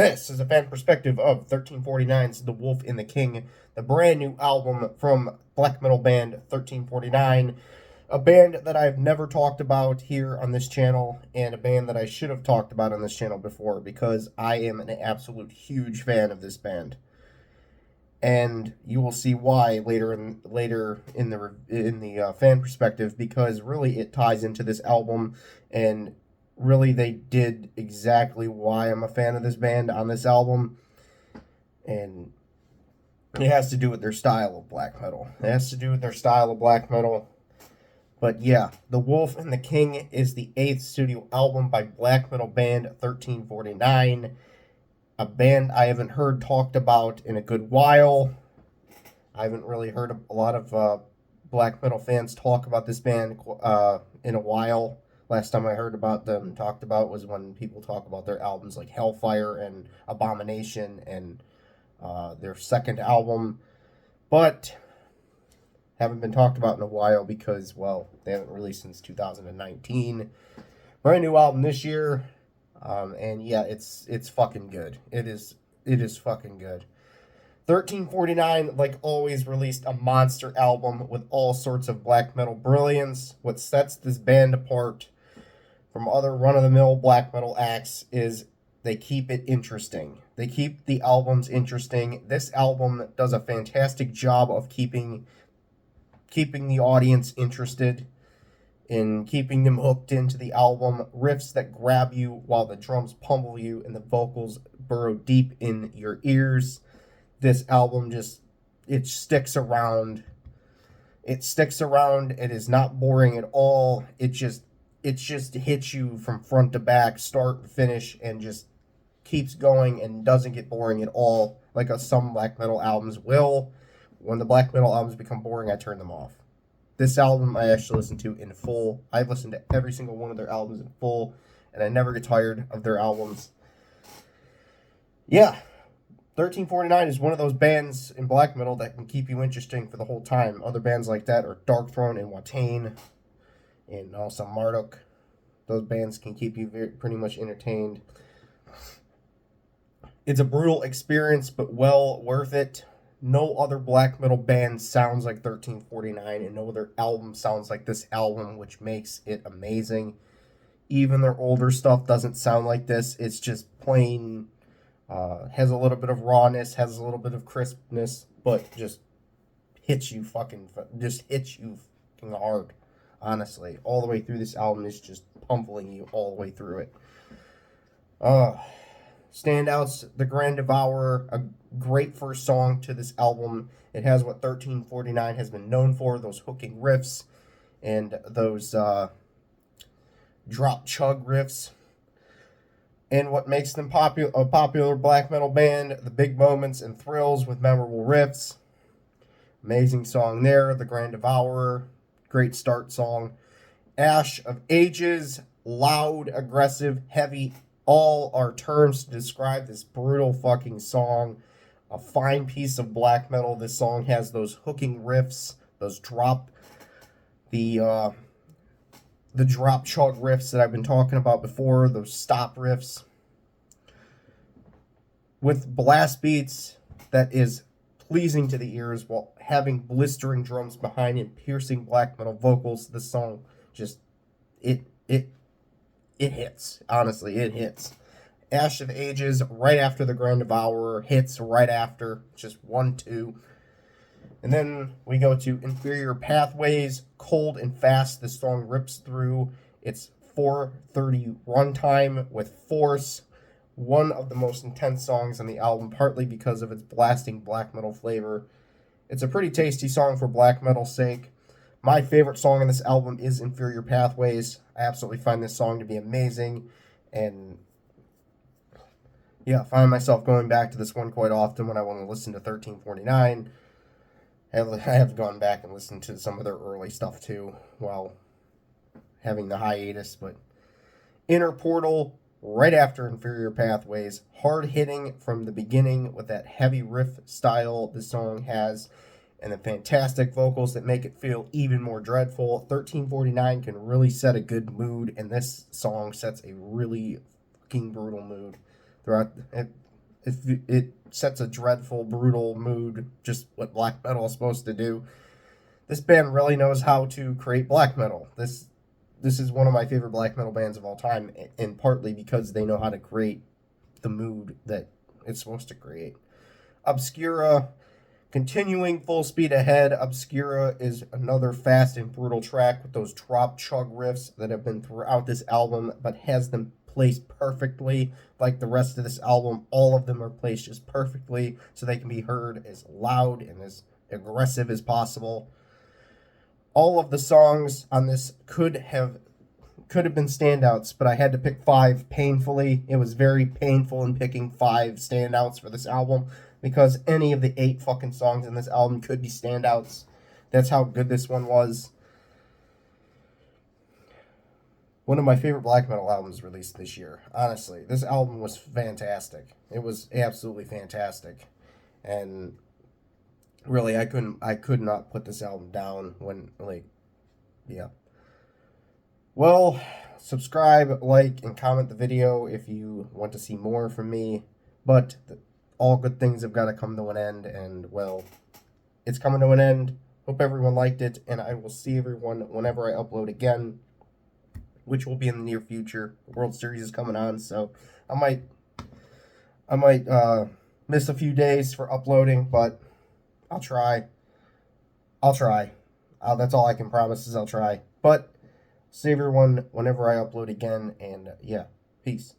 This is a fan perspective of 1349's The Wolf and the King, the brand new album from black metal band 1349, a band that I've never talked about here on this channel, and a band that I should have talked about on this channel before because I am an absolute huge fan of this band. And you will see why later in the fan perspective, because really it ties into this album, and really they did exactly why I'm a fan of this band on this album, and it has to do with their style of black metal. But yeah, The Wolf and the King is the 8th studio album by black metal band 1349, a band I haven't heard talked about in a good while. I haven't really heard a lot of black metal fans talk about this band in a while. Last time I heard about them talked about was when people talk about their albums like Hellfire and Abomination and their second album, but haven't been talked about in a while because, well, they haven't released since 2019. Brand new album this year, and yeah, it's fucking good. It is fucking good. 1349, like always, released a monster album with all sorts of black metal brilliance. What sets this band apart from other run-of-the-mill black metal acts is they keep it interesting. They keep the albums interesting. This album does a fantastic job of keeping the audience interested, in keeping them hooked into the album. Riffs that grab you while the drums pummel you and the vocals burrow deep in your ears. This album it sticks around. It sticks around. It is not boring at all. It just hits you from front to back, start to finish, and just keeps going and doesn't get boring at all, like some black metal albums will. When the black metal albums become boring, I turn them off. This album I actually listen to in full. I've listened to every single one of their albums in full, and I never get tired of their albums. Yeah, 1349 is one of those bands in black metal that can keep you interesting for the whole time. Other bands like that are Darkthrone and Watain, and also Marduk. Those bands can keep you pretty much entertained. It's a brutal experience, but well worth it. No other black metal band sounds like 1349, and no other album sounds like this album, which makes it amazing. Even their older stuff doesn't sound like this. It's just plain, has a little bit of rawness, has a little bit of crispness, but just hits you fucking hard. Honestly, all the way through this album is just pummeling you all the way through it. Standouts, The Grand Devourer, a great first song to this album. It has what 1349 has been known for, those hooking riffs and those drop chug riffs. And what makes them a popular black metal band, the big moments and thrills with memorable riffs. Amazing song there, The Grand Devourer. Great start song. Ash of Ages, loud, aggressive, heavy, all are terms to describe this brutal fucking song. A fine piece of black metal. This song has those hooking riffs, the drop chug riffs that I've been talking about before, those stop riffs with blast beats that is pleasing to the ears while having blistering drums behind and piercing black metal vocals. This song just it hits. Honestly, it hits. Ash of Ages right after The Grand Devourer hits right after, just 1-2. And then we go to Inferior Pathways, Cold and Fast. This song rips through. It's 4:30 runtime with force. One of the most intense songs on the album, partly because of its blasting black metal flavor. It's a pretty tasty song for black metal's sake. My favorite song on this album is Inferior Pathways. I absolutely find this song to be amazing, and yeah, I find myself going back to this one quite often when I want to listen to 1349. I have gone back and listened to some of their early stuff too while having the hiatus, but Inner Portal right after Inferior Pathways, hard hitting from the beginning with that heavy riff style the song has, and the fantastic vocals that make it feel even more dreadful. 1349 can really set a good mood, and this song sets a really fucking brutal mood throughout. It sets a dreadful, brutal mood, just what black metal is supposed to do. This band really knows how to create black metal. This is one of my favorite black metal bands of all time, and partly because they know how to create the mood that it's supposed to create. Obscura, continuing full speed ahead. Obscura is another fast and brutal track with those drop chug riffs that have been throughout this album, but has them placed perfectly. Like the rest of this album, all of them are placed just perfectly so they can be heard as loud and as aggressive as possible. All of the songs on this could have been standouts, but I had to pick 5 painfully. It was very painful in picking 5 standouts for this album because any of the 8 fucking songs in this album could be standouts. That's how good this one was. One of my favorite black metal albums released this year. Honestly, this album was fantastic. It was absolutely fantastic. And really, I could not put this album down when, like, yeah. Well, subscribe, like, and comment the video if you want to see more from me. But all good things have got to come to an end, and, well, it's coming to an end. Hope everyone liked it, and I will see everyone whenever I upload again, which will be in the near future. The World Series is coming on, so I might miss a few days for uploading, but I'll try. That's all I can promise is I'll try. But see everyone whenever I upload again, and yeah, peace.